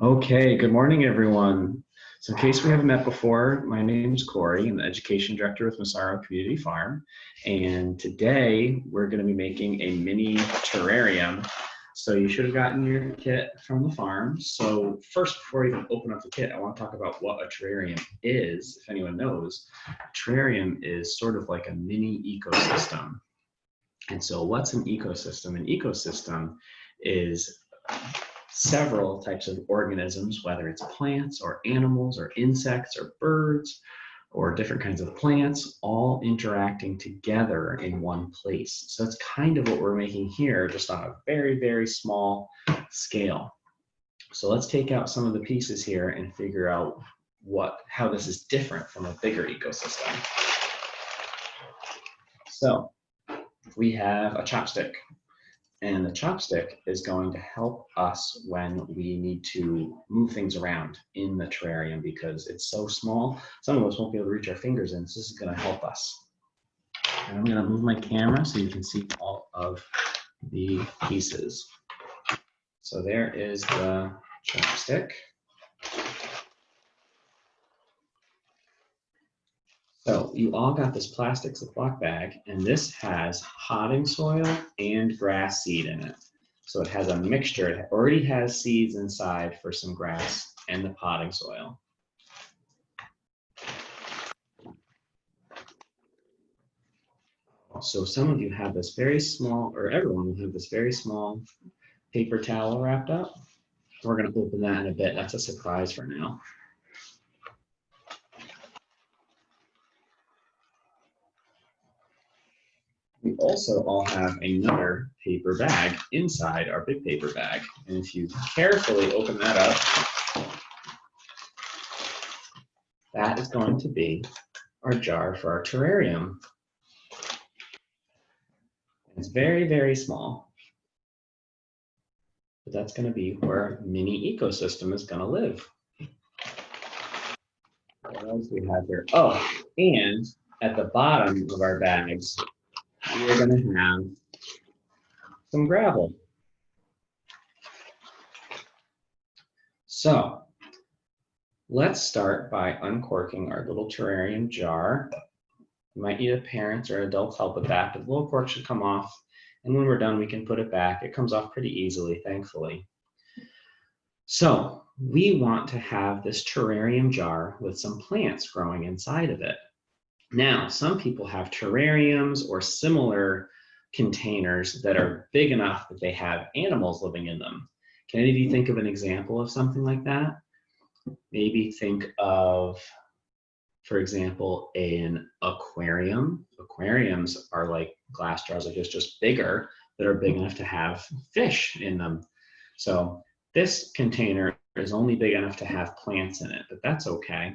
Okay, good morning, everyone. So in case we haven't met before, my name is Corey. I'm the Education Director with Massaro Community Farm. And today we're going to be making a mini terrarium. So you should have gotten your kit from the farm. So first, before we even open up the kit, I want to talk about what a terrarium is, if anyone knows. A terrarium is sort of like a mini ecosystem. And so what's an ecosystem? An ecosystem is several types of organisms, whether it's plants or animals or insects or birds or different kinds of plants, all interacting together in one place. So that's kind of what we're making here, just on a very, very small scale. So let's take out some of the pieces here and figure out how this is different from a bigger ecosystem. So we have a chopstick. And the chopstick is going to help us when we need to move things around in the terrarium because it's so small. Some of us won't be able to reach our fingers in, so this is going to help us. And I'm going to move my camera so you can see all of the pieces. So there is the chopstick. So you all got this plastic Ziploc bag, and this has potting soil and grass seed in it. So it has a mixture. It already has seeds inside for some grass and the potting soil. So some of you have this very small, or everyone will have this very small paper towel wrapped up. We're going to open that in a bit. That's a surprise for now. We also all have another paper bag inside our big paper bag. And if you carefully open that up, that is going to be our jar for our terrarium. It's very, very small, but that's going to be where our mini ecosystem is going to live. What else do we have here? Oh, and at the bottom of our bags, we're going to have some gravel. So let's start by uncorking our little terrarium jar. You might need a parent or adult help with that, but the little cork should come off. And when we're done, we can put it back. It comes off pretty easily, thankfully. So we want to have this terrarium jar with some plants growing inside of it. Now, some people have terrariums or similar containers that are big enough that they have animals living in them. Can any of you think of an example of something like that? Maybe think of, for example, an aquarium. Aquariums are like glass jars like this, just bigger, that are big enough to have fish in them. So this container is only big enough to have plants in it, but that's okay.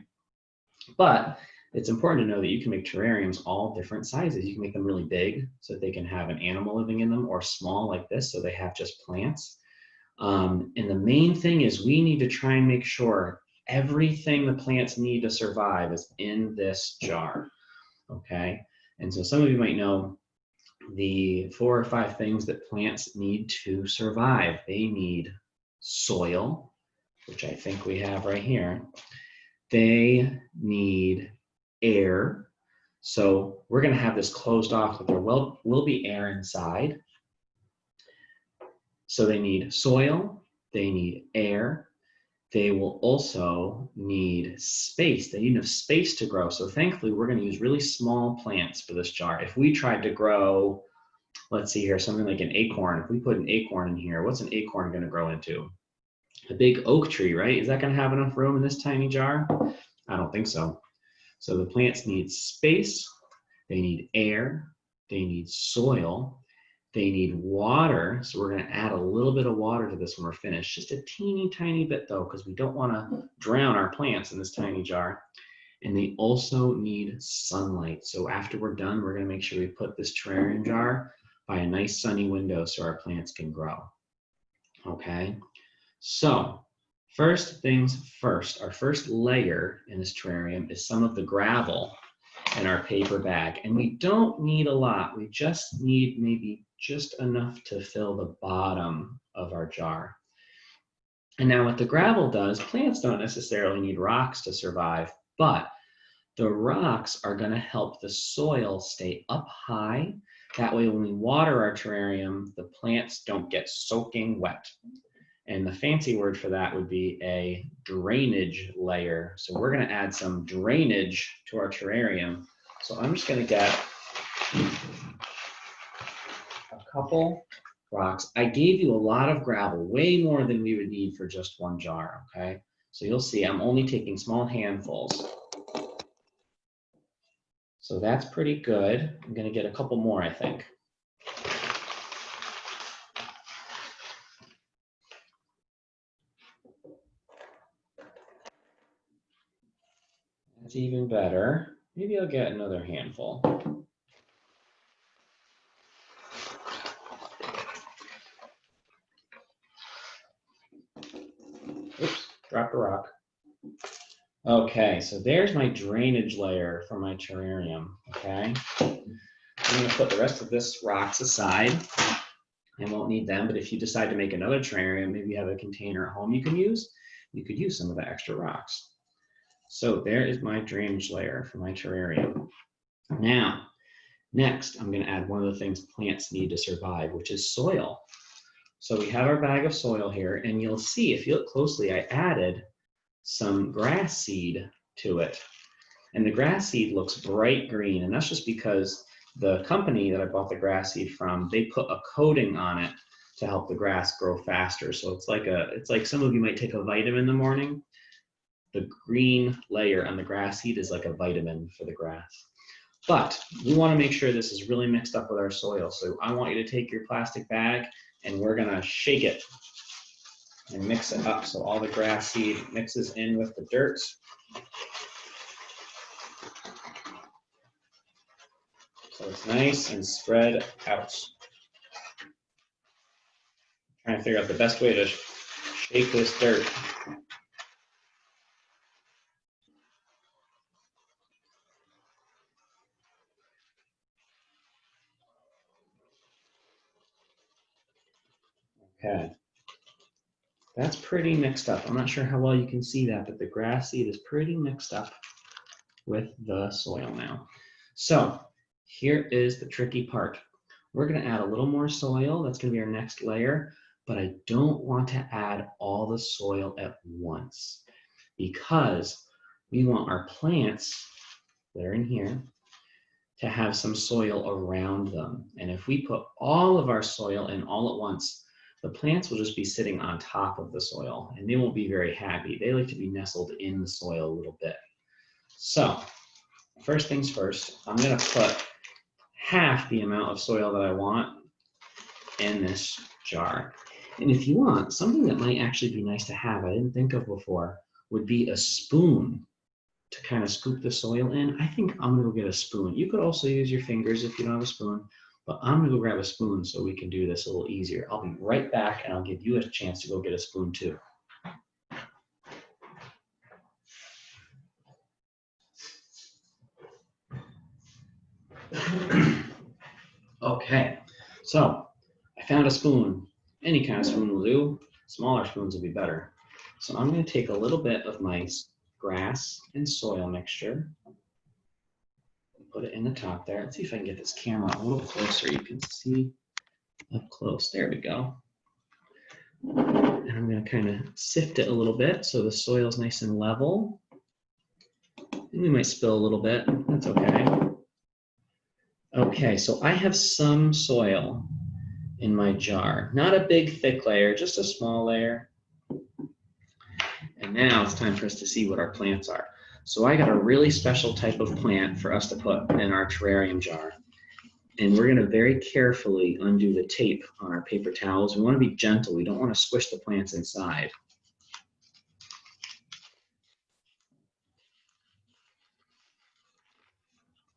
But it's important to know that you can make terrariums all different sizes. You can make them really big so that they can have an animal living in them, or small like this so they have just plants. And the main thing is we need to try and make sure everything the plants need to survive is in this jar, okay? And so some of you might know the 4 or 5 things that plants need to survive. They need soil, which I think we have right here. They need air. So we're going to have this closed off, but there will be air inside. So they need soil, they need air, they will also need space. They need enough space to grow. So thankfully, we're going to use really small plants for this jar. If we tried to grow, let's see here, something like an acorn. If we put an acorn in here, what's an acorn going to grow into? A big oak tree, right? Is that going to have enough room in this tiny jar? I don't think so. So the plants need space, they need air, they need soil, they need water. So we're going to add a little bit of water to this when we're finished, just a teeny tiny bit though, because we don't want to drown our plants in this tiny jar. And they also need sunlight. So after we're done, we're going to make sure we put this terrarium jar by a nice sunny window so our plants can grow. Okay, so first things first, our first layer in this terrarium is some of the gravel in our paper bag. And we don't need a lot. We just need maybe just enough to fill the bottom of our jar. And now what the gravel does, plants don't necessarily need rocks to survive, but the rocks are going to help the soil stay up high. That way, when we water our terrarium, the plants don't get soaking wet. And the fancy word for that would be a drainage layer. So we're going to add some drainage to our terrarium. So I'm just going to get a couple rocks. I gave you a lot of gravel, way more than we would need for just one jar, okay? So you'll see I'm only taking small handfuls. So that's pretty good. I'm gonna get a couple more, I think. That's even better. Maybe I'll get another handful. Oops, dropped a rock. Okay, so there's my drainage layer for my terrarium, okay? I'm gonna put the rest of this rocks aside. I won't need them, but if you decide to make another terrarium, maybe you have a container at home you could use some of the extra rocks. So there is my drainage layer for my terrarium. Now, next, I'm gonna add one of the things plants need to survive, which is soil. So we have our bag of soil here, and you'll see, if you look closely, I added some grass seed to it. And the grass seed looks bright green, and that's just because the company that I bought the grass seed from, they put a coating on it to help the grass grow faster. So it's like some of you might take a vitamin in the morning. The green layer on the grass seed is like a vitamin for the grass. But we want to make sure this is really mixed up with our soil. So I want you to take your plastic bag and we're gonna shake it and mix it up so all the grass seed mixes in with the dirt. So it's nice and spread out. Trying to figure out the best way to shake this dirt. Okay, that's pretty mixed up. I'm not sure how well you can see that, but the grass seed is pretty mixed up with the soil now. So here is the tricky part. We're gonna add a little more soil. That's gonna be our next layer, but I don't want to add all the soil at once because we want our plants that are in here to have some soil around them. And if we put all of our soil in all at once, the plants will just be sitting on top of the soil and they won't be very happy. They like to be nestled in the soil a little bit. So first things first, I'm gonna put half the amount of soil that I want in this jar. And if you want, something that might actually be nice to have, I didn't think of before, would be a spoon to kind of scoop the soil in. I think I'm gonna go get a spoon. You could also use your fingers if you don't have a spoon, but I'm gonna go grab a spoon so we can do this a little easier. I'll be right back and I'll give you a chance to go get a spoon too. Okay, so I found a spoon. Any kind of spoon will do. Smaller spoons will be better. So I'm gonna take a little bit of my grass and soil mixture, put it in the top there. Let's see if I can get this camera a little closer. You can see up close. There we go. And I'm going to kind of sift it a little bit so the soil is nice and level. And we might spill a little bit. That's okay. Okay, so I have some soil in my jar. Not a big, thick layer, just a small layer. And now it's time for us to see what our plants are. So I got a really special type of plant for us to put in our terrarium jar. And we're gonna very carefully undo the tape on our paper towels. We wanna be gentle. We don't wanna squish the plants inside.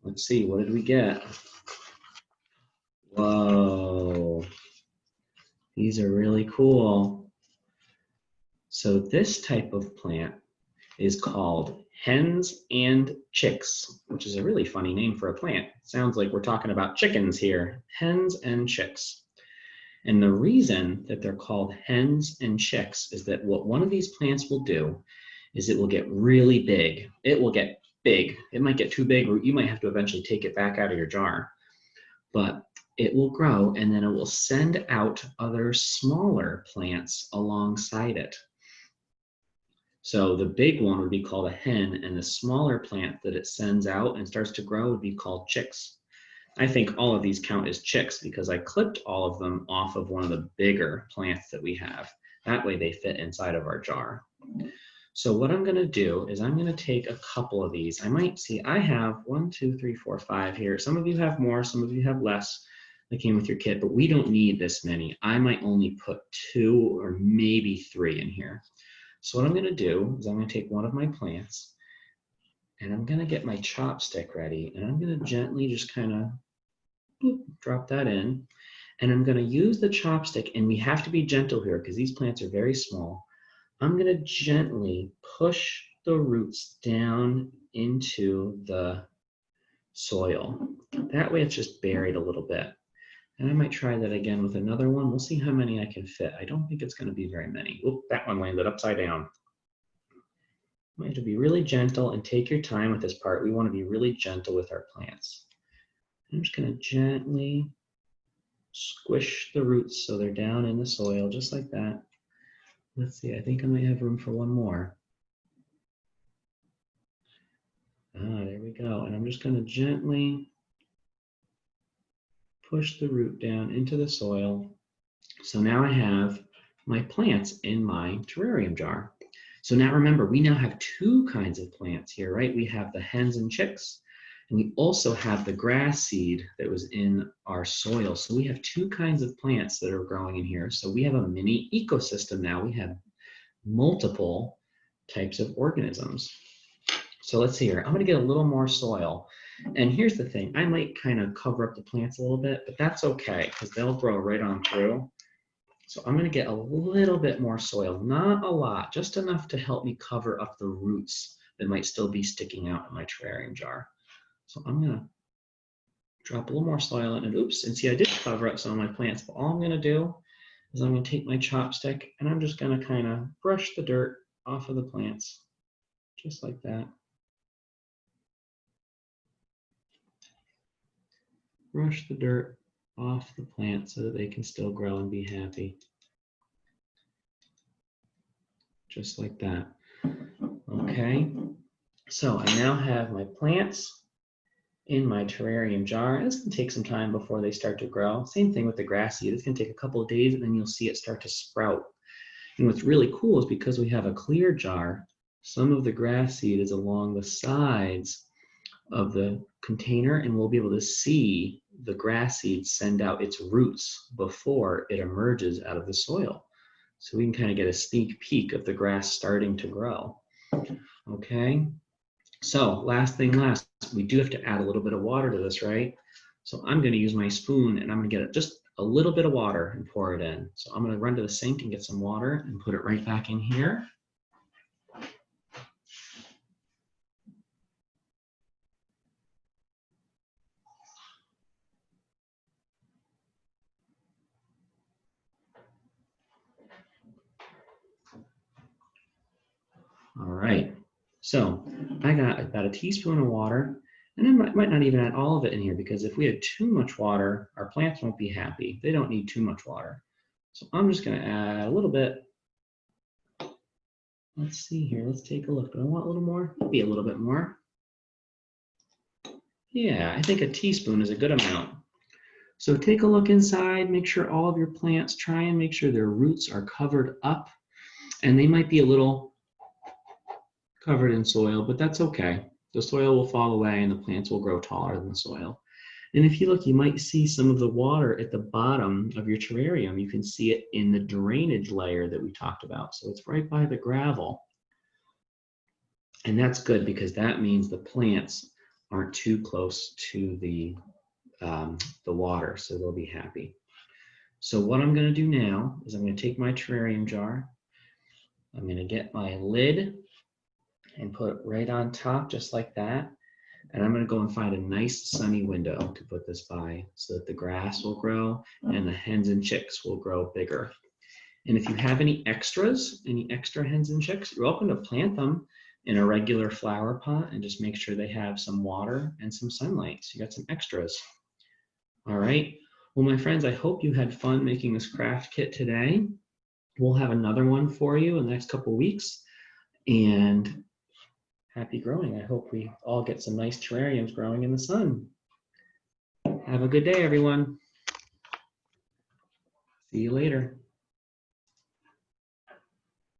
Let's see, what did we get? Whoa, these are really cool. So this type of plant is called hens and chicks, which is a really funny name for a plant. Sounds like we're talking about chickens here, hens and chicks. And the reason that they're called hens and chicks is that what one of these plants will do is it will get really big. It will get big. It might get too big, or you might have to eventually take it back out of your jar. But it will grow, and then it will send out other smaller plants alongside it. So the big one would be called a hen, and the smaller plant that it sends out and starts to grow would be called chicks. I think all of these count as chicks because I clipped all of them off of one of the bigger plants that we have. That way they fit inside of our jar. So what I'm gonna do is I'm gonna take a couple of these. I might see, I have 1, 2, 3, 4, 5 here. Some of you have more, some of you have less that came with your kit, but we don't need this many. I might only put 2 or maybe 3 in here. So what I'm gonna do is I'm gonna take one of my plants and I'm gonna get my chopstick ready, and I'm gonna gently just kind of drop that in. And I'm gonna use the chopstick, and we have to be gentle here because these plants are very small. I'm gonna gently push the roots down into the soil. That way it's just buried a little bit. And I might try that again with another one. We'll see how many I can fit. I don't think it's gonna be very many. Oop, that one landed upside down. You have to be really gentle and take your time with this part. We want to be really gentle with our plants. I'm just going to gently squish the roots so they're down in the soil, just like that. Let's see, I think I might have room for one more. There we go. And I'm just going to gently push the root down into the soil. So now I have my plants in my terrarium jar. So now remember, we now have 2 kinds of plants here, right? We have the hens and chicks, and we also have the grass seed that was in our soil. So we have 2 kinds of plants that are growing in here. So we have a mini ecosystem now. We have multiple types of organisms. So let's see here. I'm gonna get a little more soil. And here's the thing, I might kind of cover up the plants a little bit, but that's okay because they'll grow right on through. So I'm going to get a little bit more soil, not a lot, just enough to help me cover up the roots that might still be sticking out in my terrarium jar. So I'm going to drop a little more soil in, and oops, and see I did cover up some of my plants, but all I'm going to do is I'm going to take my chopstick and I'm just going to kind of brush the dirt off of the plants, just like that. Brush the dirt off the plant so that they can still grow and be happy. Just like that. Okay, so I now have my plants in my terrarium jar. It's gonna take some time before they start to grow. Same thing with the grass seed. It's gonna take a couple of days and then you'll see it start to sprout. And what's really cool is because we have a clear jar, some of the grass seed is along the sides of the container, and we'll be able to see the grass seed send out its roots before it emerges out of the soil. So we can kind of get a sneak peek of the grass starting to grow. Okay, so last thing last, we do have to add a little bit of water to this, right? So I'm going to use my spoon and I'm going to get just a little bit of water and pour it in. So I'm going to run to the sink and get some water and put it right back in here. All right, so I got about a teaspoon of water, and I might not even add all of it in here because if we had too much water, our plants won't be happy. They don't need too much water. So I'm just gonna add a little bit. Let's see here, let's take a look. Do I want a little more? Maybe a little bit more. Yeah, I think a teaspoon is a good amount. So take a look inside, make sure all of your plants, try and make sure their roots are covered up, and they might be a little covered in soil, but that's okay. The soil will fall away and the plants will grow taller than the soil. And if you look, you might see some of the water at the bottom of your terrarium. You can see it in the drainage layer that we talked about. So it's right by the gravel. And that's good because that means the plants aren't too close to the water, so they'll be happy. So what I'm going to do now is I'm going to take my terrarium jar. I'm going to get my lid and put it right on top, just like that. And I'm going to go and find a nice sunny window to put this by so that the grass will grow and the hens and chicks will grow bigger. And if you have any extras, any extra hens and chicks, you're welcome to plant them in a regular flower pot and just make sure they have some water and some sunlight. So you got some extras. All right. Well, my friends, I hope you had fun making this craft kit today. We'll have another one for you in the next couple of weeks. And happy growing. I hope we all get some nice terrariums growing in the sun. Have a good day, everyone. See you later.